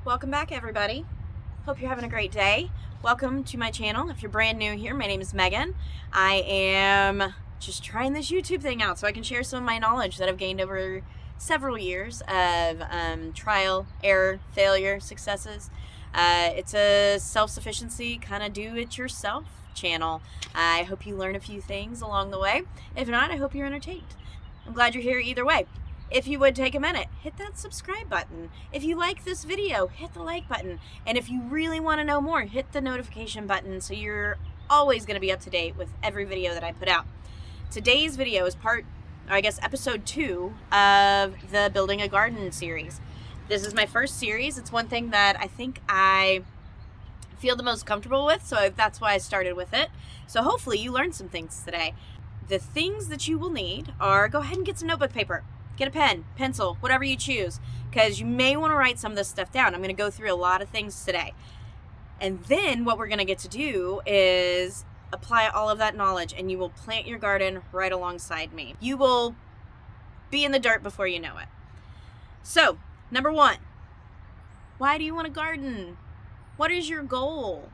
Welcome back, everybody. Hope you're having a great day. Welcome to my channel. If you're brand new here, my name is Megan. I am just trying this YouTube thing out so I can share some of my knowledge that I've gained over several years of trial, error, failure, successes. It's a self-sufficiency, kind of do-it-yourself channel. I hope you learn a few things along the way. If not, I hope you're entertained. I'm glad you're here either way. If you would take a minute, hit that subscribe button. If you like this video, hit the like button. And if you really want to know more, hit the notification button so you're always going to be up to date with every video that I put out. Today's video is episode 2 of the Building a Garden series. This is my first series. It's one thing that I think I feel the most comfortable with, so that's why I started with it. So hopefully you learned some things today. The things that you will need are, go ahead and get some notebook paper. Get a pen, pencil, whatever you choose, because you may want to write some of this stuff down. I'm going to go through a lot of things today. And then what we're going to get to do is apply all of that knowledge, and you will plant your garden right alongside me. You will be in the dirt before you know it. So, number 1, why do you want to garden? What is your goal?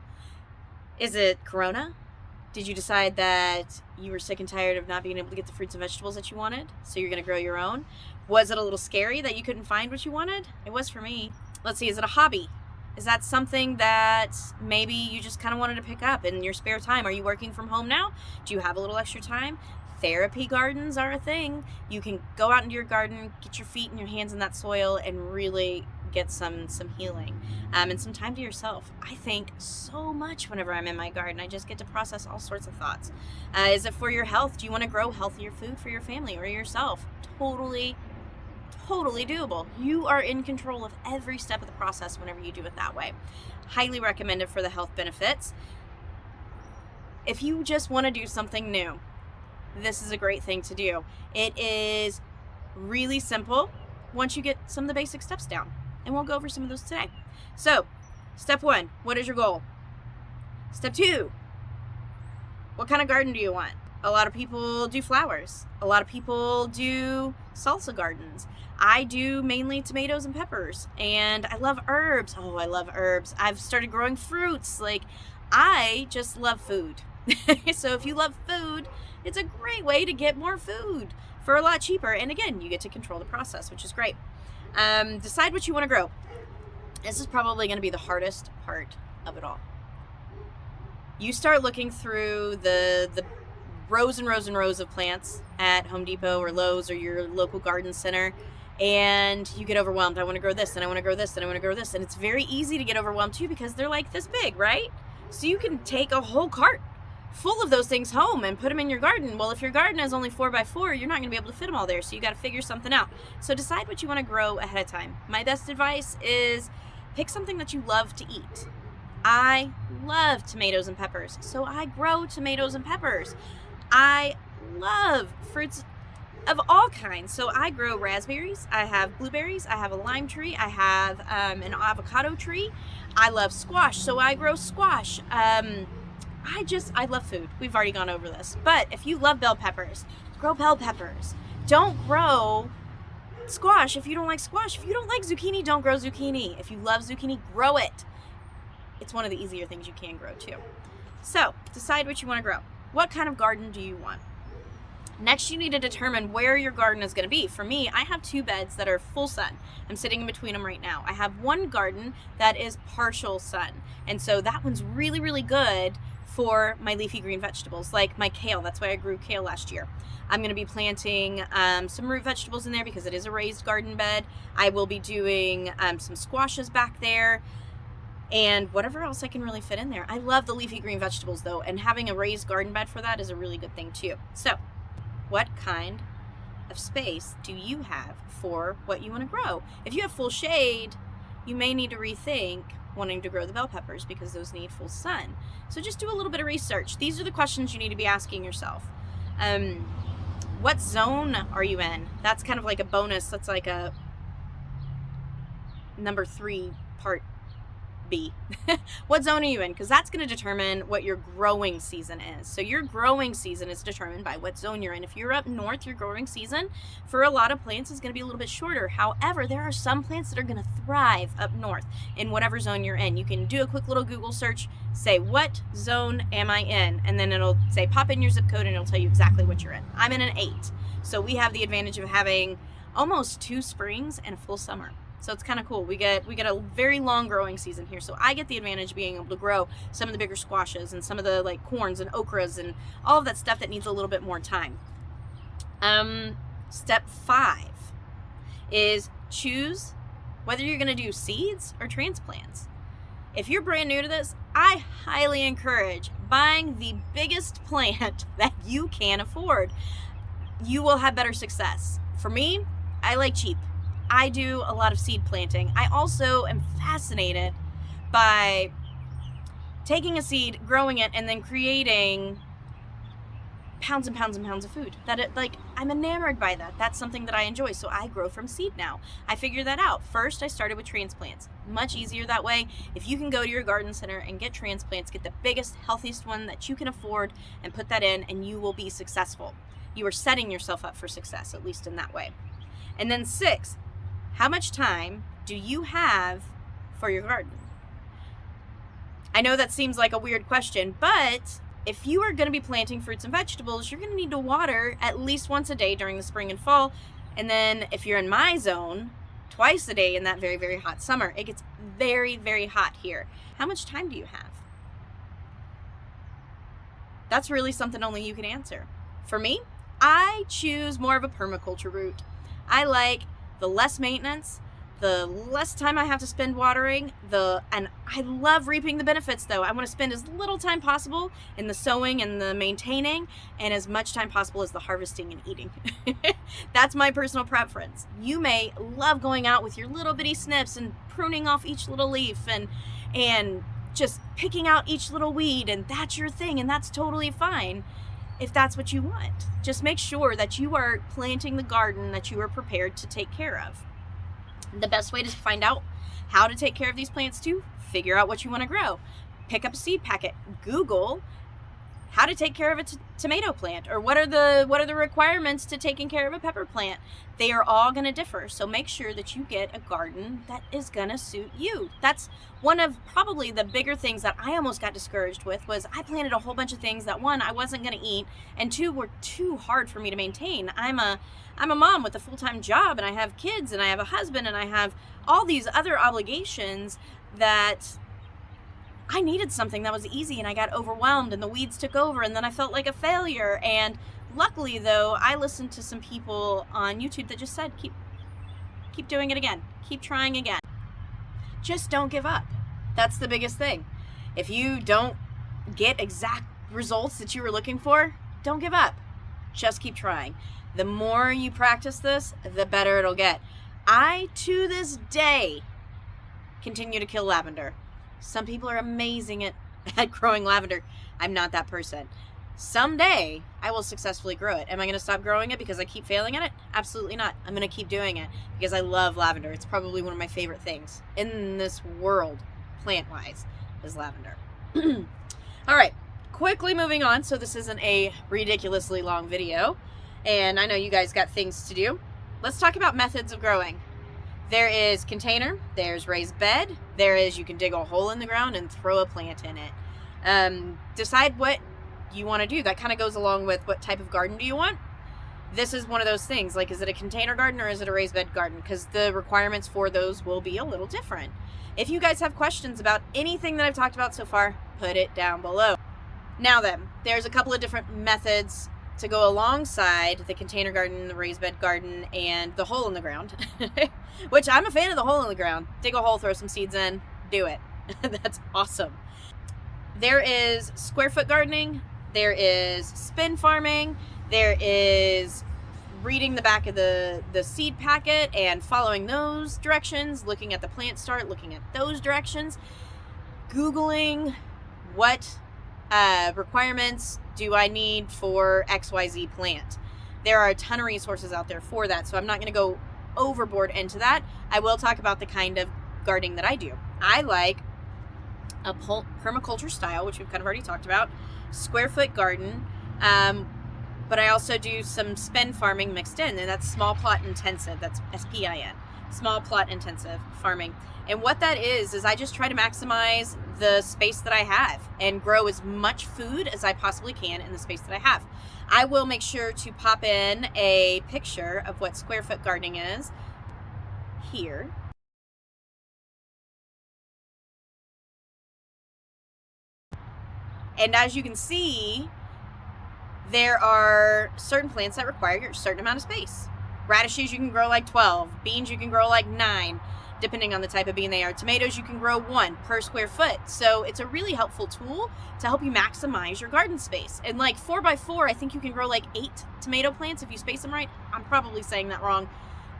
Is it Corona? Did you decide that you were sick and tired of not being able to get the fruits and vegetables that you wanted, so you're going to grow your own? Was it a little scary that you couldn't find what you wanted? It was for me. Let's see, is it a hobby? Is that something that maybe you just kind of wanted to pick up in your spare time? Are you working from home now? Do you have a little extra time? Therapy gardens are a thing. You can go out into your garden, get your feet and your hands in that soil, and really get some healing and some time to yourself. I think so much whenever I'm in my garden. I just get to process all sorts of thoughts. Is it for your health? Do you want to grow healthier food for your family or yourself? Totally doable. You are in control of every step of the process whenever you do it that way. Highly recommended for the health benefits. If you just want to do something new, this is a great thing to do. It is really simple once you get some of the basic steps down. And we'll go over some of those today. So, step 1, what is your goal? Step 2, what kind of garden do you want? A lot of people do flowers. A lot of people do salsa gardens. I do mainly tomatoes and peppers. And I love herbs. Oh, I love herbs. I've started growing fruits. I just love food. So if you love food, it's a great way to get more food for a lot cheaper. And again, you get to control the process, which is great. Decide what you want to grow. This is probably going to be the hardest part of it all. You start looking through the rows and rows and rows of plants at Home Depot or Lowe's or your local garden center, and you get overwhelmed. I want to grow this, and I want to grow this, and I want to grow this. And it's very easy to get overwhelmed too because they're like this big, right? So you can take a whole cart full of those things home and put them in your garden. Well, if your garden is only 4x4, you're not going to be able to fit them all there, so you got to figure something out. So decide what you want to grow ahead of time. My best advice is pick something that you love to eat. I love tomatoes and peppers, so I grow tomatoes and peppers. I love fruits of all kinds, so I grow raspberries, I have blueberries, I have a lime tree, I have an avocado tree. I love squash, so I grow squash. I love food. We've already gone over this. But if you love bell peppers, grow bell peppers. Don't grow squash if you don't like squash. If you don't like zucchini, don't grow zucchini. If you love zucchini, grow it. It's one of the easier things you can grow too. So, decide what you want to grow. What kind of garden do you want? Next, you need to determine where your garden is going to be. For me, I have 2 beds that are full sun. I'm sitting in between them right now. I have one garden that is partial sun. And so that one's really, really good for my leafy green vegetables, like my kale. That's why I grew kale last year. I'm going to be planting some root vegetables in there because it is a raised garden bed. I will be doing some squashes back there and whatever else I can really fit in there. I love the leafy green vegetables though, and having a raised garden bed for that is a really good thing too. So, what kind of space do you have for what you want to grow? If you have full shade, you may need to rethink wanting to grow the bell peppers because those need full sun. So just do a little bit of research. These are the questions you need to be asking yourself. What zone are you in? That's kind of like a bonus. That's like a number 3 part be. What zone are you in? Because that's going to determine what your growing season is. So your growing season is determined by what zone you're in. If you're up north, your growing season for a lot of plants is going to be a little bit shorter. However, there are some plants that are going to thrive up north in whatever zone you're in. You can do a quick little Google search, say, what zone am I in? And then it'll say, pop in your zip code, and it'll tell you exactly what you're in. I'm in an 8. So we have the advantage of having almost 2 springs and a full summer. So it's kind of cool. We get a very long growing season here. So I get the advantage of being able to grow some of the bigger squashes and some of the like corns and okras and all of that stuff that needs a little bit more time. Step 5 is choose whether you're going to do seeds or transplants. If you're brand new to this, I highly encourage buying the biggest plant that you can afford. You will have better success. For me, I like cheap. I do a lot of seed planting. I also am fascinated by taking a seed, growing it, and then creating pounds and pounds and pounds of food. I'm enamored by that. That's something that I enjoy. So I grow from seed now. I figured that out. First, I started with transplants. Much easier that way. If you can go to your garden center and get transplants, get the biggest, healthiest one that you can afford and put that in, and you will be successful. You are setting yourself up for success, at least in that way. And then 6, how much time do you have for your garden? I know that seems like a weird question, but if you are going to be planting fruits and vegetables, you're going to need to water at least once a day during the spring and fall. And then if you're in my zone, twice a day in that very, very hot summer. It gets very, very hot here. How much time do you have? That's really something only you can answer. For me, I choose more of a permaculture route. I like the less maintenance, the less time I have to spend watering, and I love reaping the benefits though. I want to spend as little time possible in the sowing and the maintaining, and as much time possible as the harvesting and eating. That's my personal preference. You may love going out with your little bitty snips and pruning off each little leaf and just picking out each little weed, and that's your thing, and that's totally fine. If that's what you want, just make sure that you are planting the garden that you are prepared to take care of. The best way to find out how to take care of these plants too, figure out what you want to grow. Pick up a seed packet, Google how to take care of a tomato plant, or what are the requirements to taking care of a pepper plant. They are all going to differ, so make sure that you get a garden that is going to suit you. That's one of probably the bigger things that I almost got discouraged with. Was I planted a whole bunch of things that, 1, I wasn't going to eat, and 2, were too hard for me to maintain. I'm a mom with a full-time job, and I have kids, and I have a husband, and I have all these other obligations that I needed something that was easy, and I got overwhelmed, and the weeds took over, and then I felt like a failure. And luckily though, I listened to some people on YouTube that just said, keep doing it again, keep trying again. Just don't give up. That's the biggest thing. If you don't get exact results that you were looking for, don't give up. Just keep trying. The more you practice this, the better it'll get. I, to this day, continue to kill lavender. Some people are amazing at growing lavender. I'm not that person. Someday, I will successfully grow it. Am I going to stop growing it because I keep failing at it? Absolutely not. I'm going to keep doing it because I love lavender. It's probably one of my favorite things in this world, plant-wise, is lavender. All right, quickly moving on. So this isn't a ridiculously long video, and I know you guys got things to do. Let's talk about methods of growing. There is container, there's raised bed, there is you can dig a hole in the ground and throw a plant in it. Decide what you want to do. That kind of goes along with what type of garden do you want. This is one of those things, like, is it a container garden or is it a raised bed garden? Because the requirements for those will be a little different. If you guys have questions about anything that I've talked about so far, put it down below. Now then, there's a couple of different methods to go alongside the container garden, the raised bed garden, and the hole in the ground, which I'm a fan of the hole in the ground. Dig a hole, throw some seeds in, do it. That's awesome. There is square foot gardening, there is spin farming, there is reading the back of the seed packet and following those directions, looking at the plant start, looking at those directions, Googling what requirements do I need for XYZ plant. There are a ton of resources out there for that, so I'm not going to go overboard into that. I will talk about the kind of gardening that I do. I like a permaculture style, which we've kind of already talked about, square foot garden, but I also do some spin farming mixed in, and that's small plot intensive. That's SPIN, small plot intensive farming. And what that is I just try to maximize the space that I have and grow as much food as I possibly can in the space that I have. I will make sure to pop in a picture of what square foot gardening is here. And as you can see, there are certain plants that require a certain amount of space. Radishes you can grow like 12. Beans you can grow like 9, depending on the type of bean they are. Tomatoes you can grow 1 per square foot. So it's a really helpful tool to help you maximize your garden space. And like 4x4, I think you can grow like 8 tomato plants if you space them right. I'm probably saying that wrong,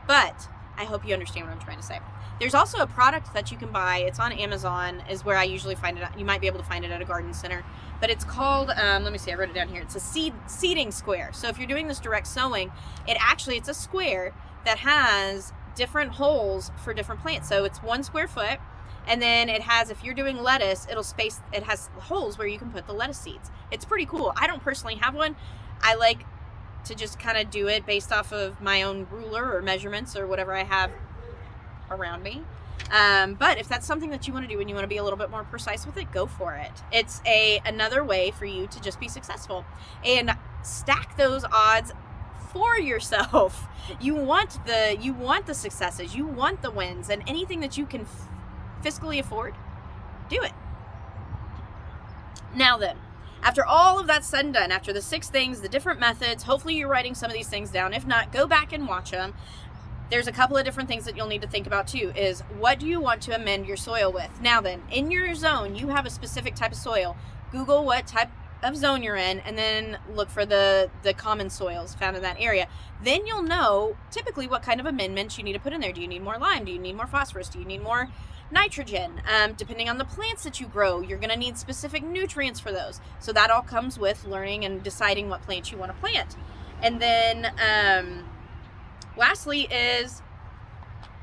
but I hope you understand what I'm trying to say. There's also a product that you can buy. It's on Amazon is where I usually find it. You might be able to find it at a garden center, but it's called, let me see, I wrote it down here. It's a seeding square. So if you're doing this direct sowing, it's a square that has different holes for different plants. So it's 1 square foot, and then it has, if you're doing lettuce, it has holes where you can put the lettuce seeds. It's pretty cool. I don't personally have one. I like to just kind of do it based off of my own ruler or measurements or whatever I have around me. But if that's something that you want to do and you want to be a little bit more precise with it, go for it. It's another way for you to just be successful and stack those odds for yourself. You want the successes, you want the wins, and anything that you can fiscally afford, do it. Now then, after all of that's said and done, after the 6 things, the different methods, hopefully you're writing some of these things down. If not, go back and watch them. There's a couple of different things that you'll need to think about too, is what do you want to amend your soil with? Now then, in your zone, you have a specific type of soil. Google what type of zone you're in, and then look for the common soils found in that area. Then you'll know typically what kind of amendments you need to put in there. Do you need more lime? Do you need more phosphorus? Do you need more nitrogen? Depending on the plants that you grow, you're going to need specific nutrients for those. So that all comes with learning and deciding what plants you want to plant. And then lastly is,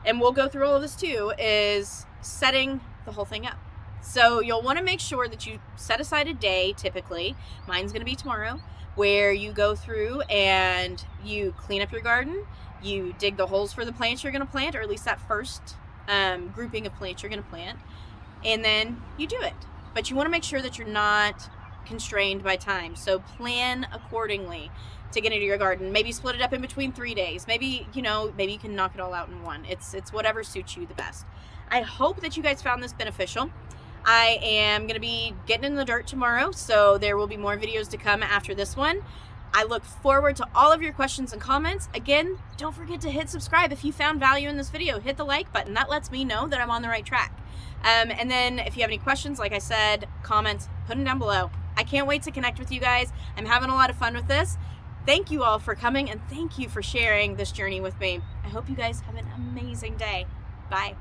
and we'll go through all of this too, is setting the whole thing up. So you'll want to make sure that you set aside a day, typically, mine's going to be tomorrow, where you go through and you clean up your garden, you dig the holes for the plants you're going to plant, or at least that first grouping of plants you're going to plant, and then you do it. But you want to make sure that you're not constrained by time. So plan accordingly to get into your garden. Maybe split it up in between 3 days. Maybe you can knock it all out in one. It's whatever suits you the best. I hope that you guys found this beneficial. I am going to be getting in the dirt tomorrow, so there will be more videos to come after this one. I look forward to all of your questions and comments. Again, don't forget to hit subscribe if you found value in this video. Hit the like button. That lets me know that I'm on the right track. And then if you have any questions, like I said, comments, put them down below. I can't wait to connect with you guys. I'm having a lot of fun with this. Thank you all for coming, and thank you for sharing this journey with me. I hope you guys have an amazing day. Bye.